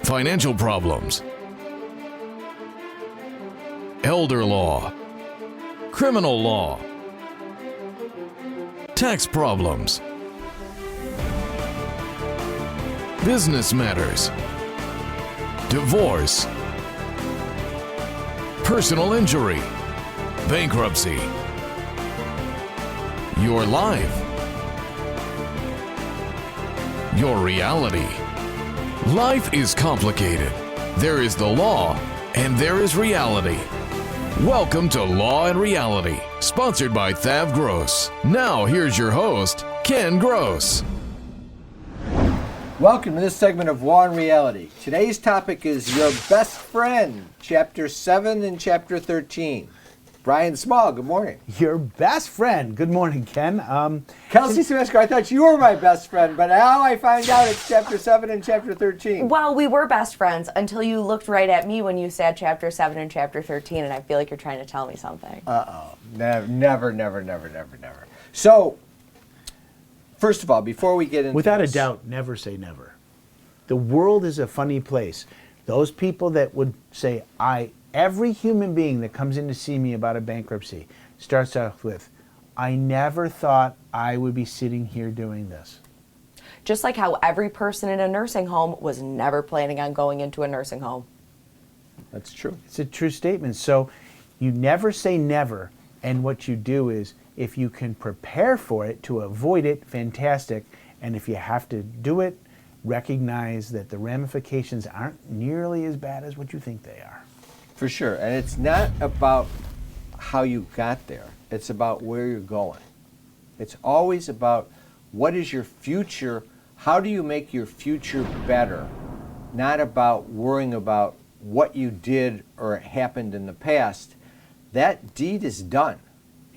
financial problems, elder law, criminal law, tax problems, business matters, divorce, personal injury, bankruptcy, your life, your reality. Life is complicated. There is the law and there is reality. Welcome to Law and Reality, sponsored by THAV GROSS. Now here's your host, Ken Gross. Welcome to this segment of Law and Reality. Today's topic is Your Best Friend, Chapter 7 and Chapter 13. Brian Small, good morning. Your best friend. Good morning, Ken. Kelsey Semesco, I thought you were my best friend, but now I find out it's Chapter 7 and Chapter 13. Well, we were best friends until you looked right at me when you said Chapter 7 and Chapter 13, and I feel like you're trying to tell me something. Uh-oh. Never. So, first of all, before we get into Without this, a doubt, never say never. The world is a funny place. Those people that would say, every human being that comes in to see me about a bankruptcy starts off with, I never thought I would be sitting here doing this. Just like how every person in a nursing home was never planning on going into a nursing home. That's true. It's a true statement. So you never say never, and what you do is, if you can prepare for it to avoid it, fantastic. And if you have to do it, recognize that the ramifications aren't nearly as bad as what you think they are. For sure. And it's not about how you got there. It's about where you're going. It's always about what is your future, how do you make your future better, not about worrying about what you did or happened in the past. That deed is done.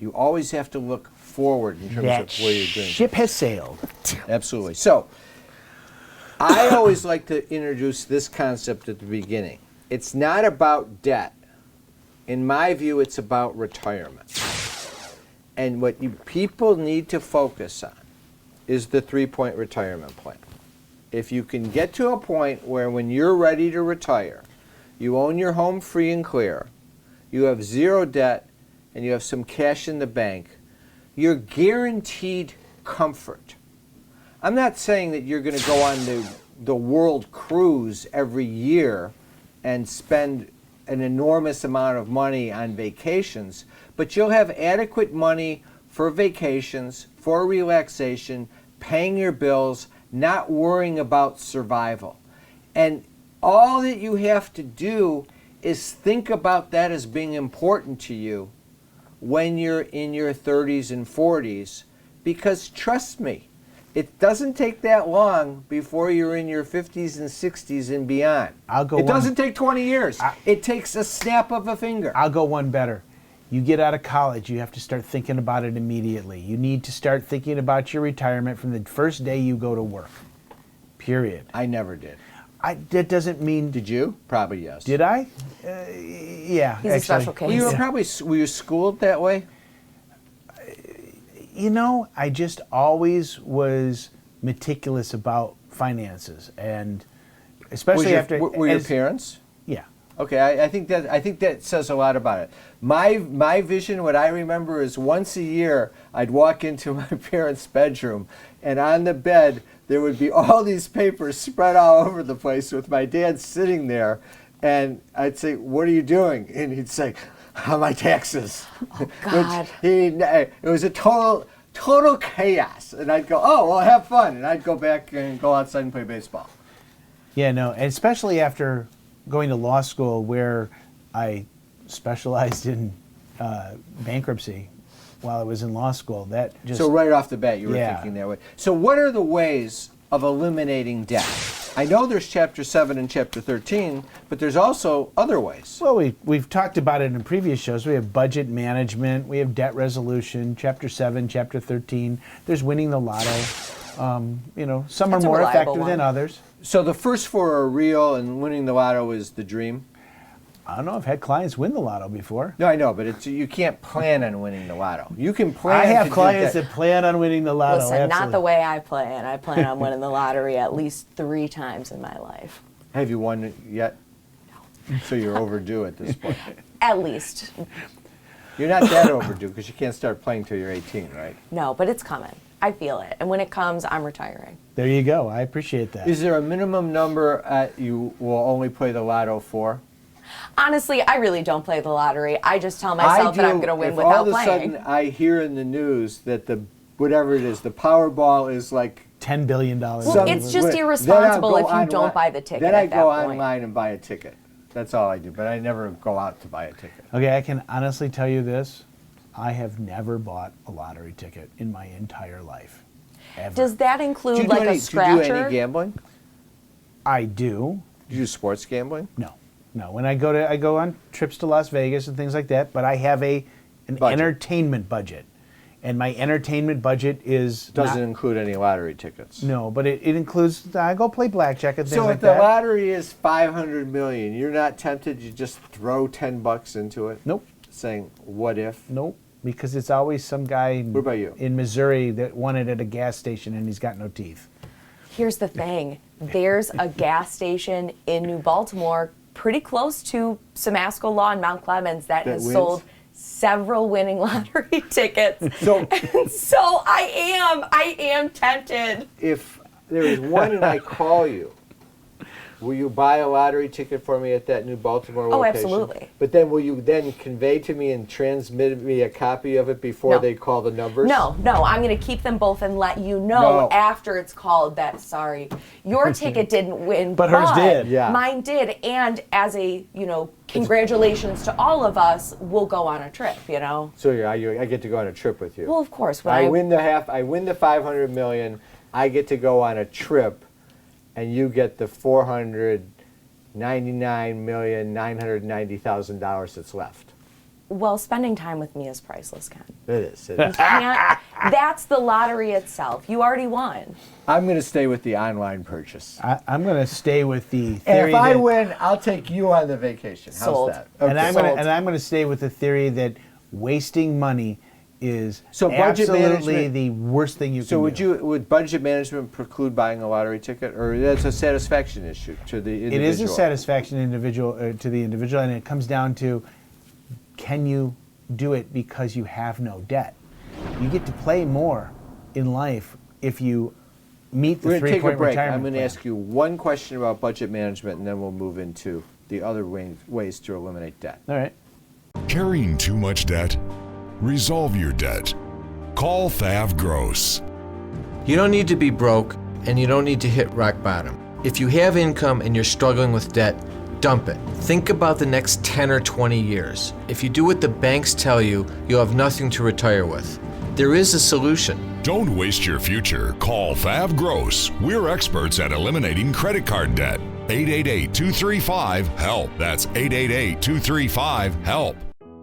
You always have to look forward in terms of where you're doing. Ship has sailed. Absolutely. So, I always like to introduce this concept at the beginning. It's not about debt. In my view, it's about retirement. And what people need to focus on is the 3-point retirement plan. If you can get to a point where when you're ready to retire, you own your home free and clear, you have zero debt, and you have some cash in the bank, you're guaranteed comfort. I'm not saying that you're going to go on the world cruise every year and spend an enormous amount of money on vacations, but you'll have adequate money for vacations, for relaxation, paying your bills, not worrying about survival. And all that you have to do is think about that as being important to you when you're in your 30s and 40s, because trust me, it doesn't take that long before you're in your 50s and 60s and beyond. It doesn't take 20 years. It takes a snap of a finger. I'll go one better. You get out of college, you have to start thinking about it immediately. You need to start thinking about your retirement from the first day you go to work. Period. I never did. That doesn't mean... Did you? Probably yes. Did I? Yeah. He's a special case. Were you schooled that way? You know, I just always was meticulous about finances, and especially Were your parents? Yeah. Okay, I think that says a lot about it. My vision, what I remember, is once a year I'd walk into my parents' bedroom, and on the bed there would be all these papers spread all over the place with my dad sitting there, and I'd say, "What are you doing?" And he'd say, my taxes. Oh, God. It was a total chaos. And I'd go, oh, well, have fun. And I'd go back and go outside and play baseball. Yeah, no, and especially after going to law school where I specialized in bankruptcy while I was in law school. That just... So right off the bat, you were thinking that way. So what are the ways of eliminating debt? I know there's Chapter 7 and Chapter 13, but there's also other ways. Well, we've talked about it in previous shows. We have budget management, we have debt resolution, Chapter 7, Chapter 13. There's winning the lotto. Some are more effective than others. So the first four are real, and winning the lotto is the dream? I don't know. I've had clients win the lotto before. No, I know, but you can't plan on winning the lotto. You can plan. I have clients that plan on winning the lotto. Listen, absolutely. not the way I plan. I plan on winning the lottery at least 3 times in my life. Have you won it yet? No. So you're overdue at this point. At least. You're not that overdue because you can't start playing till you're 18, right? No, but it's coming. I feel it. And when it comes, I'm retiring. There you go. I appreciate that. Is there a minimum number you will only play the lotto for? Honestly, I really don't play the lottery. I just tell myself that I'm going to win without all of a playing. sudden I hear in the news that whatever it is, the Powerball is like $10 billion. Well, it's just irresponsible if you don't buy the ticket. Then I at that go point. online and buy a ticket. That's all I do, but I never go out to buy a ticket. Okay, I can honestly tell you this. I have never bought a lottery ticket in my entire life. Ever. Does that include like a scratcher? Do you do any gambling? I do. Do you do sports gambling? No. When I go on trips to Las Vegas and things like that, but I have an budget. Entertainment budget. And my entertainment budget doesn't include any lottery tickets. No, but it includes, I go play blackjack and things So like if the that. lottery is $500 million, you're not tempted to just throw $10 into it? Nope. Saying, what if? Nope, because it's always some guy What about you? in Missouri that won it at a gas station and he's got no teeth. Here's the thing. There's a gas station in New Baltimore pretty close to Simasco Law and Mount Clemens that has wins? sold several winning lottery tickets. So, So I am tempted. if there is one and I call you, will you buy a lottery ticket for me at that New Baltimore location? Oh, absolutely. But then will you then convey to me and transmit me a copy of it before No. they call the numbers? No, I'm going to keep them both and let you know No. after it's called that, sorry, your ticket didn't win, But hers did. Yeah. Mine did. And as a, congratulations to all of us, we'll go on a trip, So I get to go on a trip with you. Well, of course. I win the $500 million. I get to go on a trip, and you get the $499,990,000 that's left. Well, spending time with me is priceless, Ken. It is. It is. That's the lottery itself. You already won. I'm going to stay with the online purchase. I'm going to stay with the And theory if I that, win, I'll take you on the vacation. How's Sold. that? and I'm Okay. going to stay with the theory that wasting money is So budget absolutely management- the worst thing you So can would do. would budget management preclude buying a lottery ticket, or that's a satisfaction issue to the individual? It is a satisfaction to the individual, and it comes down to, can you do it because you have no debt? You get to play more in life if you meet the We're going to take a 3-point break. retirement I'm going to plan. ask you one question about budget management, and then we'll move into the other ways to eliminate debt. All right. Carrying too much debt? Resolve your debt. Call THAV GROSS. You don't need to be broke, and you don't need to hit rock bottom. If you have income and you're struggling with debt, dump it. Think about the next 10 or 20 years. If you do what the banks tell you, you'll have nothing to retire with. There is a solution. Don't waste your future. Call THAV GROSS. We're experts at eliminating credit card debt. 888-235-HELP. That's 888-235-HELP.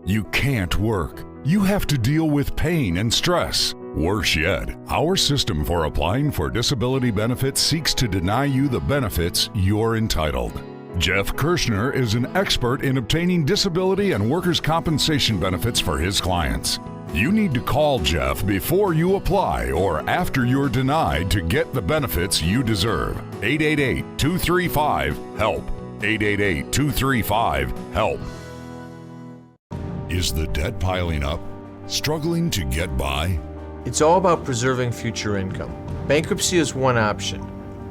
You can't work. You have to deal with pain and stress. Worse yet, our system for applying for disability benefits seeks to deny you the benefits you're entitled. Jeff Kirshner is an expert in obtaining disability and workers' compensation benefits for his clients. You need to call Jeff before you apply or after you're denied to get the benefits you deserve. 888-235-HELP. 888-235-HELP. Is the debt piling up? Struggling to get by? It's all about preserving future income. Bankruptcy is one option.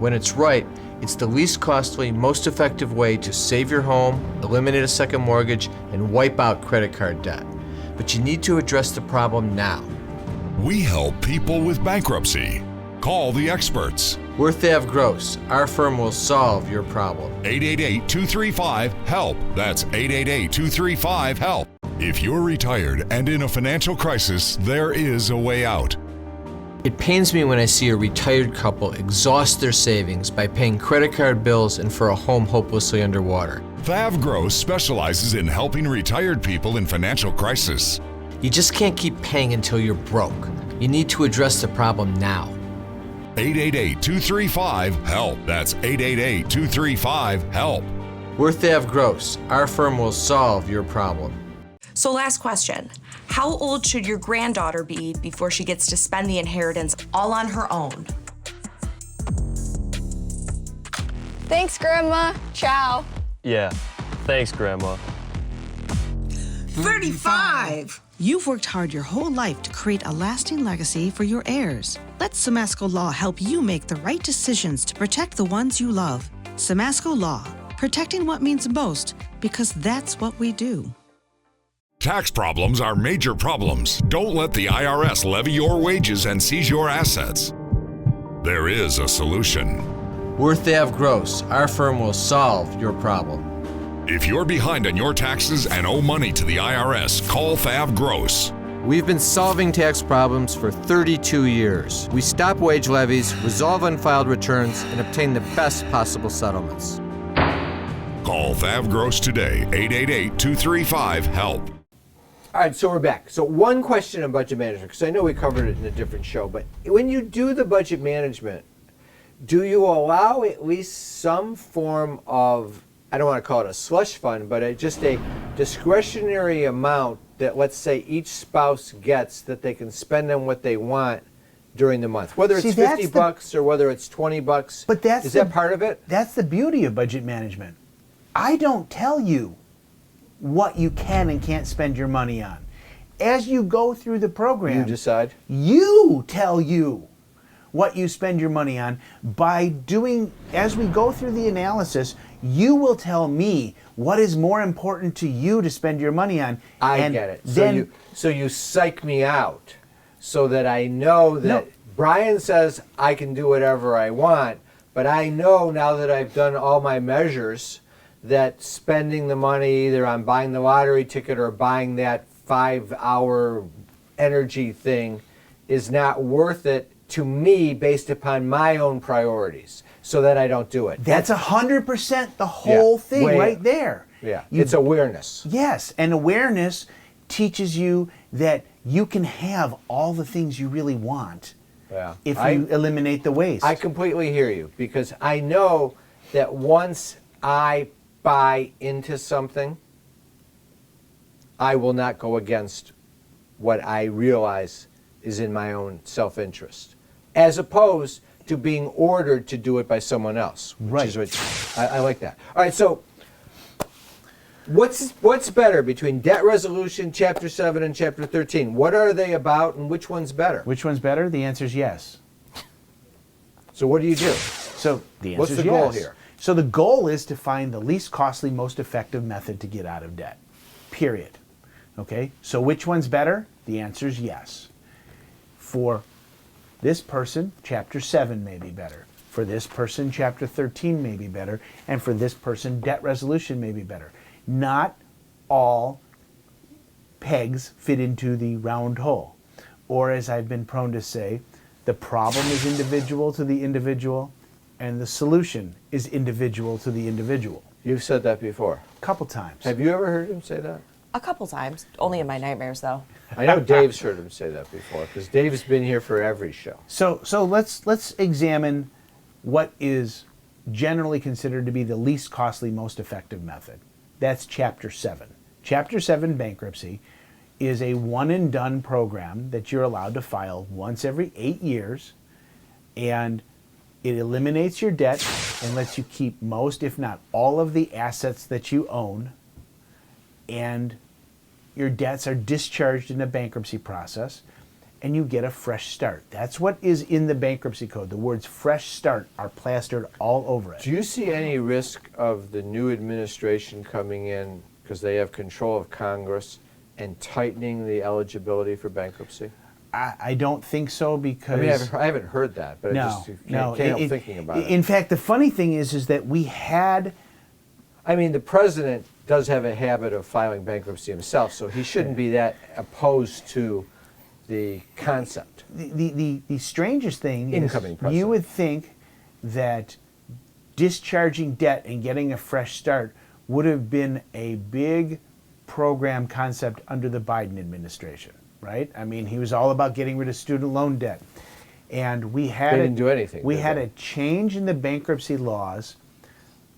When it's right, it's the least costly, most effective way to save your home, eliminate a second mortgage, and wipe out credit card debt. But you need to address the problem now. We help people with bankruptcy. Call the experts. We're THAV GROSS. Our firm will solve your problem. 888-235-HELP. That's 888-235-HELP. If you're retired and in a financial crisis, there is a way out. It pains me when I see a retired couple exhaust their savings by paying credit card bills and for a home hopelessly underwater. THAV GROSS specializes in helping retired people in financial crisis. You just can't keep paying until you're broke. You need to address the problem now. 888-235-HELP. That's 888-235-HELP. We're THAV GROSS. Our firm will solve your problem. So last question. How old should your granddaughter be before she gets to spend the inheritance all on her own? Thanks, Grandma. Ciao. Yeah, thanks, Grandma. 35! You've worked hard your whole life to create a lasting legacy for your heirs. Let Samasco Law help you make the right decisions to protect the ones you love. Samasco Law, protecting what means most, because that's what we do. Tax problems are major problems. Don't let the IRS levy your wages and seize your assets. There is a solution. We're THAV GROSS. Our firm will solve your problem. If you're behind on your taxes and owe money to the IRS, call THAV GROSS. We've been solving tax problems for 32 years. We stop wage levies, resolve unfiled returns, and obtain the best possible settlements. Call THAV GROSS today, 888-235-HELP. All right, so we're back. So one question on budget management, because I know we covered it in a different show, but when you do the budget management, do you allow at least some form of, I don't want to call it a slush fund, but just a discretionary amount that, let's say, each spouse gets that they can spend on what they want during the month, whether it's $50 or whether it's $20? But is that part of it? That's the beauty of budget management. I don't tell you what you can and can't spend your money on. As you go through the program, You decide. You tell you what you spend your money on. By doing, as we go through the analysis, you will tell me what is more important to you to spend your money on. I get it. So you psych me out so that I know that Brian says I can do whatever I want, but I know now that I've done all my measures that spending the money either on buying the lottery ticket or buying that 5-hour energy thing is not worth it to me based upon my own priorities, so that I don't do it. That's 100% the whole thing right there. Yeah, it's awareness. Yes, and awareness teaches you that you can have all the things you really want if you eliminate the waste. I completely hear you, because I know that once I buy into something, I will not go against what I realize is in my own self-interest, as opposed to being ordered to do it by someone else. Which is what, I like that. All right, so what's better between debt resolution, Chapter 7, and Chapter 13? What are they about, and which one's better? Which one's better? The answer is yes. So what do you do? So the answer What's is the yes. goal here? So the goal is to find the least costly, most effective method to get out of debt, period. Okay, so which one's better? The answer is yes. For this person, Chapter 7 may be better. For this person, Chapter 13 may be better. And for this person, debt resolution may be better. Not all pegs fit into the round hole. Or as I've been prone to say, the problem is individual to the individual, and the solution is individual to the individual. You've said that before. A couple times. Have you ever heard him say that? A couple times, only in my nightmares though. I know Dave's heard him say that before, because Dave's been here for every show. So let's examine what is generally considered to be the least costly, most effective method. That's Chapter 7. Chapter 7 bankruptcy is a one-and-done program that you're allowed to file once every 8 years, and it eliminates your debt and lets you keep most, if not all, of the assets that you own, and your debts are discharged in a bankruptcy process, and you get a fresh start. That's what is in the bankruptcy code. The words fresh start are plastered all over it. Do you see any risk of the new administration coming in, because they have control of Congress, and tightening the eligibility for bankruptcy? I don't think so, because... I mean, I haven't heard that, but I just can't help thinking about it. In fact, the funny thing is that we had... I mean, the president does have a habit of filing bankruptcy himself, so he shouldn't be that opposed to the concept. The strangest thing Incoming is president. you would think that discharging debt and getting a fresh start would have been a big program concept under the Biden administration, right? I mean, he was all about getting rid of student loan debt. And we had They didn't do anything. We did had they? a change in the bankruptcy laws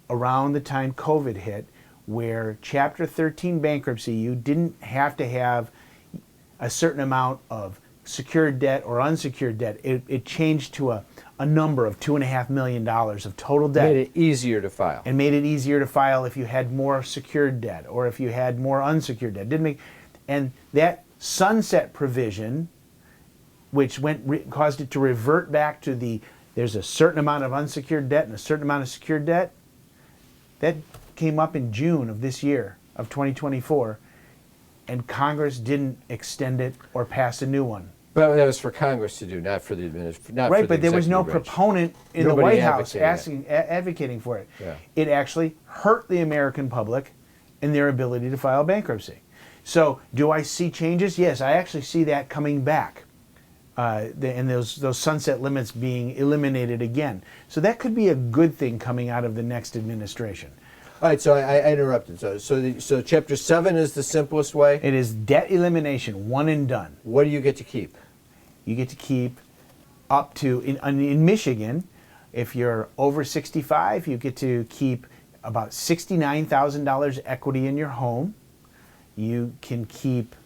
around the time COVID hit, where Chapter 13 bankruptcy, you didn't have to have a certain amount of secured debt or unsecured debt. It changed to a a number of $2.5 million of total debt. Made it easier to file. And made it easier to file if you had more secured debt or if you had more unsecured debt. And that sunset provision, which caused it to revert back to there's a certain amount of unsecured debt and a certain amount of secured debt, that came up in June of this year, of 2024, and Congress didn't extend it or pass a new one. But that was for Congress to do, not for the administration. Right, but there was no proponent in the White House advocating for it. Yeah. It actually hurt the American public in their ability to file bankruptcy. So, do I see changes? Yes, I actually see that coming back, and those sunset limits being eliminated again. So that could be a good thing coming out of the next administration. All right, so I interrupted. So Chapter 7 is the simplest way? It is debt elimination, one and done. What do you get to keep? You get to keep up to, in Michigan, if you're over 65, you get to keep about $69,000 equity in your home. You can keep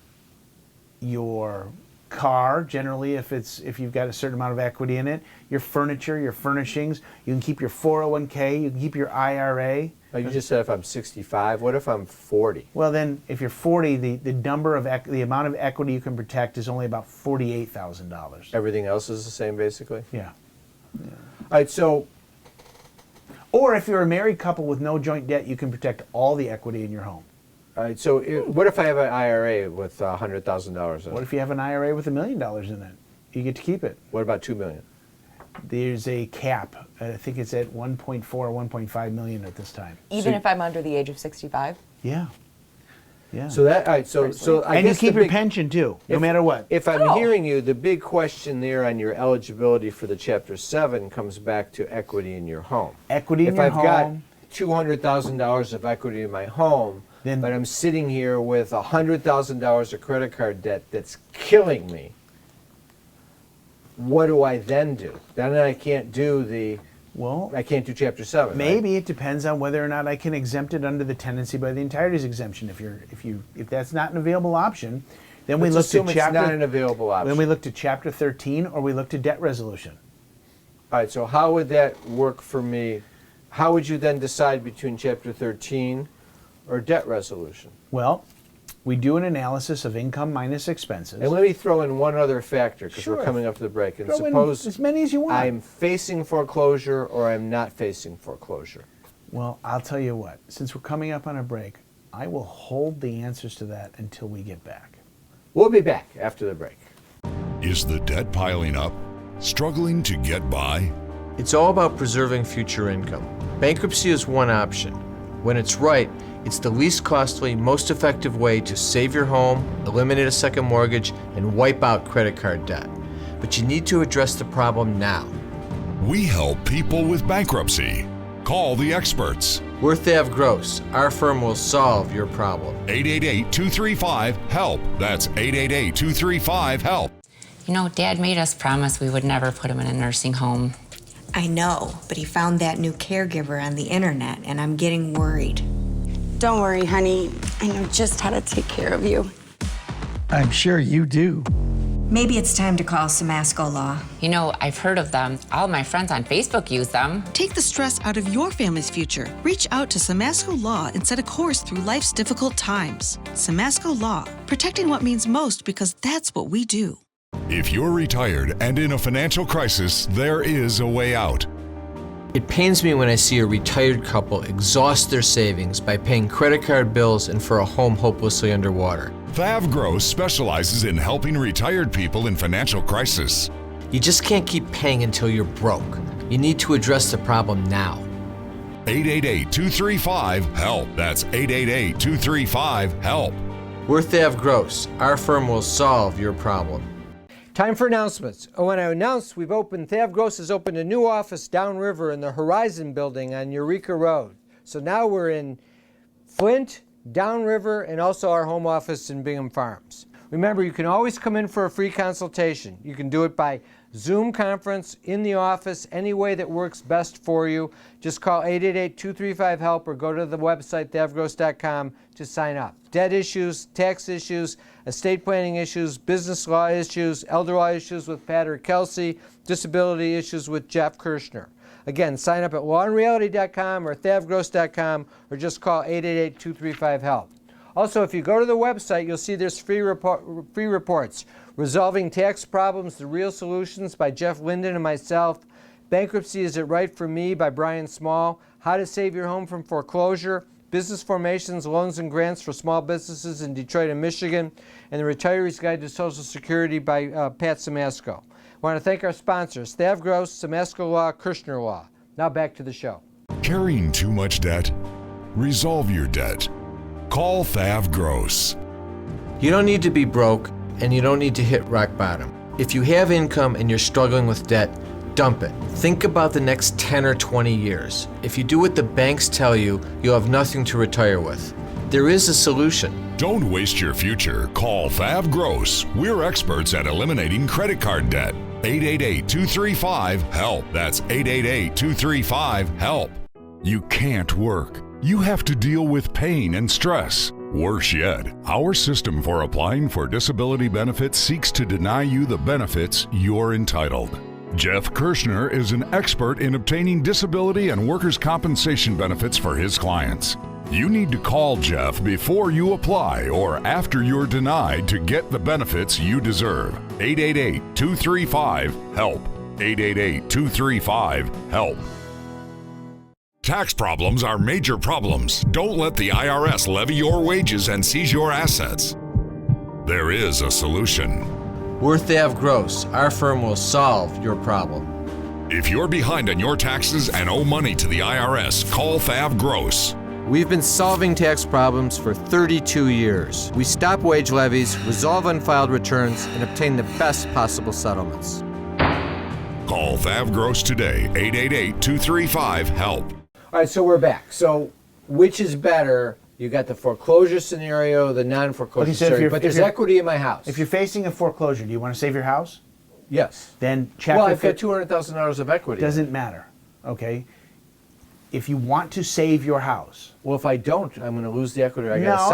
your car, generally, if you've got a certain amount of equity in it, your furniture, your furnishings. You can keep your 401k, you can keep your IRA. Oh, you just said if I'm 65. What if I'm 40? Well, then, if you're 40, the amount of equity you can protect is only about $48,000. Everything else is the same, basically? Yeah. All right, so... Or if you're a married couple with no joint debt, you can protect all the equity in your home. All right, so what if I have an IRA with $100,000 in it? What if you have an IRA with $1 million in it? You get to keep it. What about $2 million? There's a cap. I think it's at 1.4 or 1.5 million at this time. Even if I'm under the age of 65? Yeah. Yeah. So that, all right, so I and you guess keep your pension too, no matter what. If I'm hearing you, the big question there on your eligibility for the Chapter 7 comes back to equity in your home. Equity in your home. If I've got $200,000 of equity in my home, but I'm sitting here with $100,000 of credit card debt that's killing me, what do I then do? Then I can't do I can't do Chapter 7. Maybe right? it depends on whether or not I can exempt it under the tenancy by the entireties exemption. If that's not an available option, then we look to It's not an available option. Then we look to Chapter 13 or we look to debt resolution. All right. So how would that work for me? How would you then decide between Chapter 13 or debt resolution? Well, we do an analysis of income minus expenses. And let me throw in one other factor, because Sure. we're coming up to the break. And Throw in suppose as many as you want. I'm facing foreclosure or I'm not facing foreclosure. Well, I'll tell you what. Since we're coming up on a break, I will hold the answers to that until we get back. We'll be back after the break. Is the debt piling up? Struggling to get by? It's all about preserving future income. Bankruptcy is one option. When it's right, it's the least costly, most effective way to save your home, eliminate a second mortgage, and wipe out credit card debt. But you need to address the problem now. We help people with bankruptcy. Call the experts. We're THAV GROSS. Our firm will solve your problem. 888-235-HELP. That's 888-235-HELP. You know, Dad made us promise we would never put him in a nursing home. I know, but he found that new caregiver on the internet, and I'm getting worried. Don't worry, honey. I know just how to take care of you. I'm sure you do. Maybe it's time to call Samasco Law. You know, I've heard of them. All my friends on Facebook use them. Take the stress out of your family's future. Reach out to Samasco Law and set a course through life's difficult times. Samasco Law, protecting what means most because that's what we do. If you're retired and in a financial crisis, there is a way out. It pains me when I see a retired couple exhaust their savings by paying credit card bills and for a home hopelessly underwater. THAV GROSS specializes in helping retired people in financial crisis. You just can't keep paying until you're broke. You need to address the problem now. 888-235-HELP. That's 888-235-HELP. We're THAV GROSS. Our firm will solve your problem. Time for announcements. Oh, and I announced THAV GROSS has opened a new office downriver in the Horizon building on Eureka Road. So now we're in Flint, downriver, and also our home office in Bingham Farms. Remember, you can always come in for a free consultation. You can do it by Zoom conference, in the office, any way that works best for you. Just call 888-235-HELP or go to the website, thavgross.com, to sign up. Debt issues, tax issues, estate planning issues, business law issues, elder law issues with Pat or Kelsey, disability issues with Jeff Kirshner. Again, sign up at lawandreality.com or thavgross.com or just call 888-235-HELP. Also, if you go to the website, you'll see there's free reports. Resolving Tax Problems, The Real Solutions by Jeff Linden and myself. Bankruptcy, Is It Right for Me by Brian Small. How to Save Your Home from Foreclosure. Business Formations, Loans and Grants for Small Businesses in Detroit and Michigan. And The Retiree's Guide to Social Security by Pat Simasko. I want to thank our sponsors, THAV Gross, Simasko Law, Kirshner Law. Now back to the show. Carrying too much debt? Resolve your debt. Call THAV Gross. You don't need to be broke, and you don't need to hit rock bottom. If you have income and you're struggling with debt, dump it. Think about the next 10 or 20 years. If you do what the banks tell you, you'll have nothing to retire with. There is a solution. Don't waste your future. Call THAV Gross. We're experts at eliminating credit card debt. 888-235-HELP. That's 888-235-HELP. You can't work. You have to deal with pain and stress. Worse yet, our system for applying for disability benefits seeks to deny you the benefits you're entitled. Jeff Kirshner is an expert in obtaining disability and workers' compensation benefits for his clients. You need to call Jeff before you apply or after you're denied to get the benefits you deserve. 888-235-HELP. 888-235-HELP. Tax problems are major problems. Don't let the IRS levy your wages and seize your assets. There is a solution. We're THAV Gross. Our firm will solve your problem. If you're behind on your taxes and owe money to the IRS, call THAV Gross. We've been solving tax problems for 32 years. We stop wage levies, resolve unfiled returns, and obtain the best possible settlements. Call THAV Gross today, 888-235-HELP. All right, so we're back. So which is better? You got the foreclosure scenario, the non-foreclosure scenario, but there's equity in my house. If you're facing a foreclosure, do you want to save your house? Yes. Then chapter. Well, I've got $200,000 of equity. Doesn't matter. Okay. If you want to save your house. Well, if I don't, I'm going to lose the equity. I got to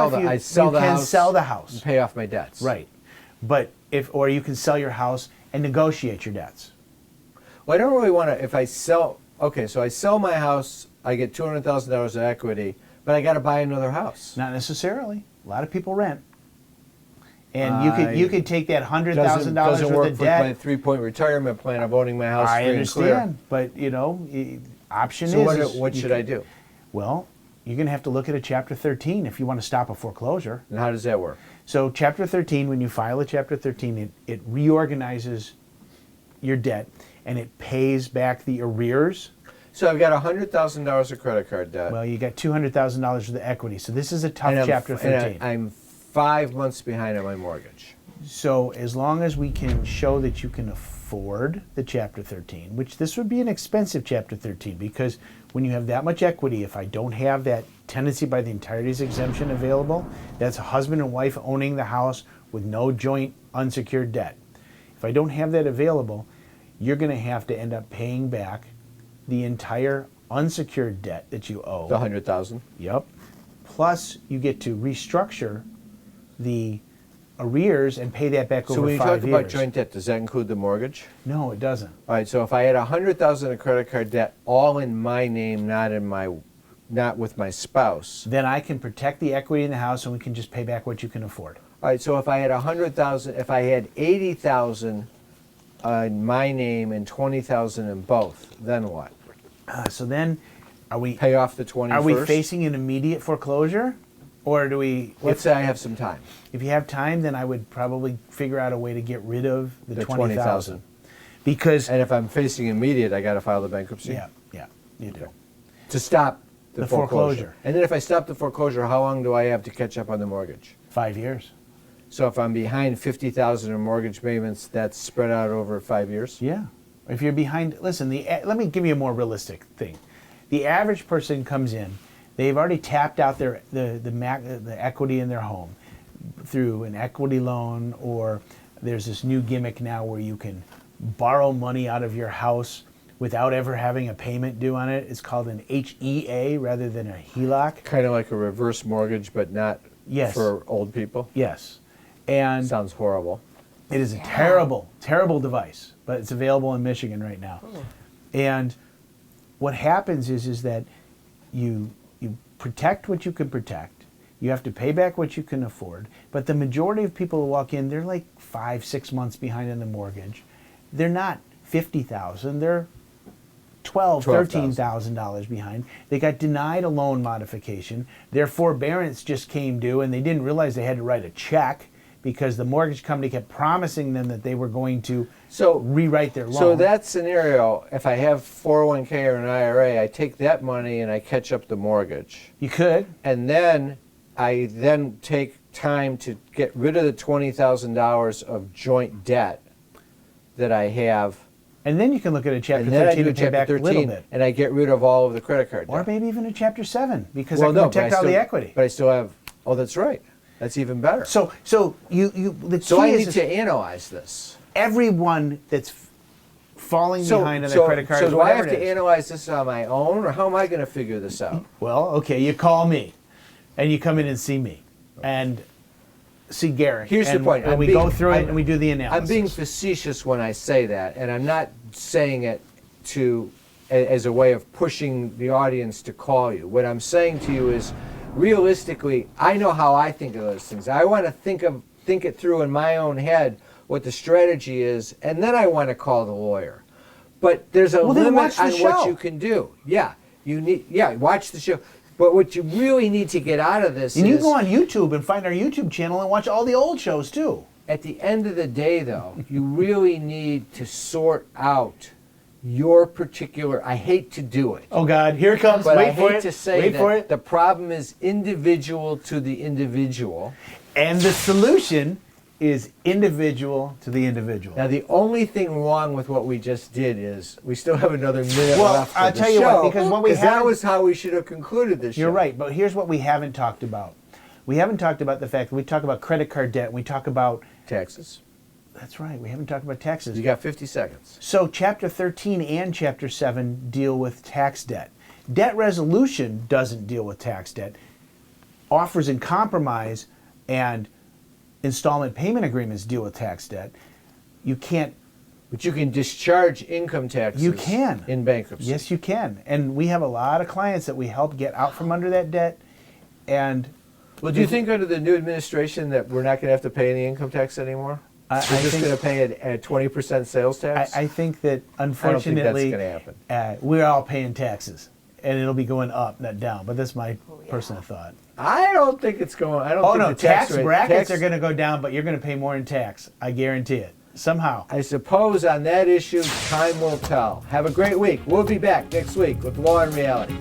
sell the house. Sell the house and pay off my debts. Right. But or you can sell your house and negotiate your debts. Well, I don't really want to. If I sell, okay, so I sell my house, I get $200,000 of equity, but I got to buy another house. Not necessarily. A lot of people rent. And you could take that $100,000 worth of debt. Doesn't work with my 3-point retirement plan of owning my house free and clear. I understand, but option is. So what should I do? Well, you're going to have to look at a Chapter 13 if you want to stop a foreclosure. And how does that work? So Chapter 13, when you file a Chapter 13, it reorganizes your debt and it pays back the arrears. So I've got $100,000 of credit card debt. Well, you got $200,000 of the equity. So this is a tough Chapter 13. And I'm 5 months behind on my mortgage. So as long as we can show that you can afford the Chapter 13, which this would be an expensive Chapter 13 because when you have that much equity, if I don't have that tenancy by the entireties exemption available, that's a husband and wife owning the house with no joint unsecured debt. If I don't have that available, you're going to have to end up paying back the entire unsecured debt that you owe. The $100,000? Yep. Plus, you get to restructure the arrears and pay that back over 5 years. So when you talk about joint debt, does that include the mortgage? No, it doesn't. All right, so if I had $100,000 of credit card debt all in my name, not with my spouse, then I can protect the equity in the house and we can just pay back what you can afford. All right, so if I had $100,000, if I had $80,000 in my name and $20,000 in both, then what? So then, are we pay off the 20 Are we first? facing an immediate foreclosure, or do we? Let's say I have some time. If you have time, then I would probably figure out a way to get rid of the 20,000. Because and if I'm facing immediate, I got to file the bankruptcy. Yeah, you do. To stop the foreclosure. And then if I stop the foreclosure, how long do I have to catch up on the mortgage? 5 years. So if I'm behind $50,000 in mortgage payments, that's spread out over 5 years? Yeah. If you're behind, listen, let me give you a more realistic thing. The average person comes in, they've already tapped out the equity in their home. through an equity loan, or there's this new gimmick now where you can borrow money out of your house without ever having a payment due on it. It's called an HEA rather than a HELOC. Kind of like a reverse mortgage, but not for old people. Yes. And sounds horrible. It is a terrible, terrible device, but it's available in Michigan right now. And what happens is that you protect what you can protect. You have to pay back what you can afford. But the majority of people who walk in, they're like 5-6 months behind on the mortgage. They're not $50,000. They're $13,000 behind. They got denied a loan modification. Their forbearance just came due, and they didn't realize they had to write a check because the mortgage company kept promising them that they were going to rewrite their loan. So that scenario, if I have 401k or an IRA, I take that money and I catch up the mortgage. You could. And then I take time to get rid of the $20,000 of joint debt that I have. And then you can look at a Chapter 13 and pay back a little bit. And I get rid of all of the credit card debt. Or maybe even a Chapter 7, because I can protect all the equity. But I still have, oh, that's right. That's even better. So the key I need to analyze this. Everyone that's falling behind on their credit cards. So do I have to analyze this on my own, or how am I going to figure this out? Well, okay, you call me, and you come in and see me, and see Gary. Here's the point. And we go through it and we do the analysis. I'm being facetious when I say that, and I'm not saying it as a way of pushing the audience to call you. What I'm saying to you is, realistically, I know how I think of those things. I want to think it through in my own head what the strategy is, and then I want to call the lawyer. But there's a limit on what you can do. Yeah, watch the show. But what you really need to get out of this is... And you go on YouTube and find our YouTube channel and watch all the old shows, too. At the end of the day, though, you really need to sort out your particular... I hate to do it. Oh, God, here it comes. But Wait I for hate it. to say Wait for that it. the problem is individual to the individual. And the solution is individual to the individual. Now, the only thing wrong with what we just did is we still have another minute left I'll tell you what, because that was how we should have concluded this show. You're right, but here's what we haven't talked about. We haven't talked about the fact that we talk about credit card debt, we talk about... taxes. That's right, we haven't talked about taxes. You got 50 seconds. So Chapter 13 and Chapter 7 deal with tax debt. Debt resolution doesn't deal with tax debt. Offers and compromise and installment payment agreements deal with tax debt. You can't... But you can discharge income taxes. You can. In bankruptcy. Yes, you can. And we have a lot of clients that we help get out from under that debt. And... Well, do you think under the new administration that we're not going to have to pay any income tax anymore? We're just going to pay a 20% sales tax? I think that, unfortunately, I don't think that's going to happen. We're all paying taxes. And it'll be going up, not down. But that's my personal thought. I don't think it's going... the tax brackets are going to go down, but you're going to pay more in tax. I guarantee it. Somehow. I suppose on that issue, time will tell. Have a great week. We'll be back next week with Law and Reality.